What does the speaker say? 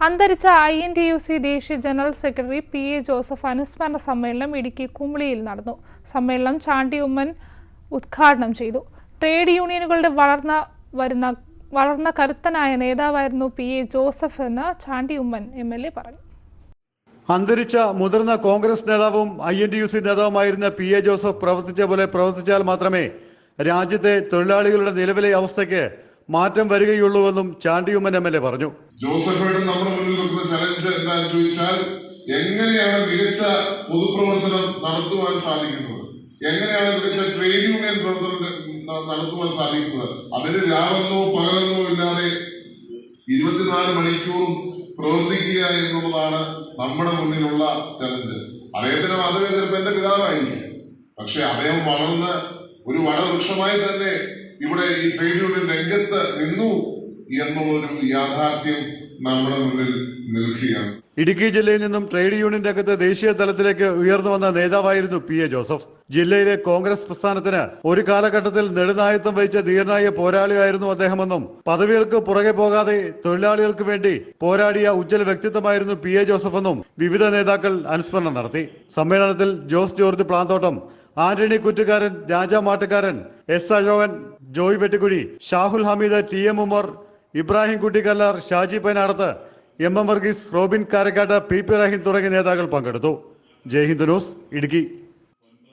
അന്തരിച്ച INTUC ദേശീയ general secretary PA Joseph അനുസ്മരണ സമ്മേളനം ഇടുക്കി കുമിളിയിൽ നടന്നു. സമ്മേളനം ചാണ്ടി ഉമ്മൻ ഉദ്ഘാടനം ചെയ്തു. ട്രേഡ് യൂണിയനുകളുടെ വളർന്ന കരുത്തനായ നേതാവായിരുന്നു PA ജോസഫ് എന്ന് ചാണ്ടി ഉമ്മൻ MLA പറഞ്ഞു. അന്തരിച്ച മുതിർന്ന കോൺഗ്രസ് നേതാവും INTUC നേതാവുമായിരുന്ന PA ജോസഫ് പ്രവർത്തിച്ച പോലെ പ്രവർത്തിച്ചാൽ മാത്രമേ രാജ്യത്തെ തൊഴിലാളികളുടെ നിലവിലെ അവസ്ഥയ്ക്ക് മാറ്റം വരികയുള്ളൂവെന്നും ചാണ്ടി ഉമ്മൻ MLA പറഞ്ഞു. ജോസഫേട്ടൻ നമ്മുടെ മുന്നിൽ വെക്കുന്ന ചലഞ്ച് എന്താണെന്ന് ചോദിച്ചാൽ, എങ്ങനെയാണ് മികച്ച പൊതുപ്രവർത്തനം നടത്തുവാൻ സാധിക്കുന്നത്, എങ്ങനെയാണ് മികച്ച ട്രേഡ് യൂണിയൻ പ്രവർത്തനം നടത്തുവാൻ സാധിക്കുന്നത്. അതിന് രാവെന്നോ പകലെന്നോ ഇല്ലാതെ 24 മണിക്കൂറും പ്രവർത്തിക്കുക എന്നുള്ളതാണ് നമ്മുടെ മുന്നിലുള്ള ചലഞ്ച്. അദ്ദേഹത്തിന് മാത്രമേ ചിലപ്പോൾ എന്റെ പിതാവായിരിക്കും, പക്ഷെ അദ്ദേഹം വളർന്ന് ഒരു വടവൃക്ഷമായി തന്നെ ഇവിടെ ഈ ട്രേഡ് യൂണിയൻ രംഗത്ത് നിന്നു എന്നുള്ളൊരു യാഥാർത്ഥ്യം നമ്മുടെ മുന്നിൽ നിൽക്കുകയാണ്. ഇടുക്കി ജില്ലയിൽ നിന്നും ട്രേഡ് യൂണിയൻ രംഗത്ത് ദേശീയ തലത്തിലേക്ക് ഉയർന്നു വന്ന നേതാവായിരുന്നു PA ജോസഫ്. ജില്ലയിലെ കോൺഗ്രസ് പ്രസ്ഥാനത്തിന് ഒരു കാലഘട്ടത്തിൽ നെടുനായത്വം വഹിച്ച ധീരനായ പോരാളിയായിരുന്നു അദ്ദേഹമെന്നും പദവികൾക്ക് പുറകെ പോകാതെ തൊഴിലാളികൾക്ക് വേണ്ടി പോരാടിയ ഉജ്ജ്വല വ്യക്തിത്വമായിരുന്നു PA ജോസഫ് എന്നും വിവിധ നേതാക്കൾ അനുസ്മരണം നടത്തി. സമ്മേളനത്തിൽ Jose George Planthottam, Antony Kuttukaran, Raja Mattukaran, S Ashokan, Joy Vettikuzhi, Shahul Hameed, TM Umar, Ibrahim Kuttikallar, Shaji Painadath, MM Varghese, Robin Karakkattu, PP Raheem തുടങ്ങിയ നേതാക്കൾ പങ്കെടുത്തു. ജയ് ഹിന്ദ് ന്യൂസ്, ഇടുക്കി.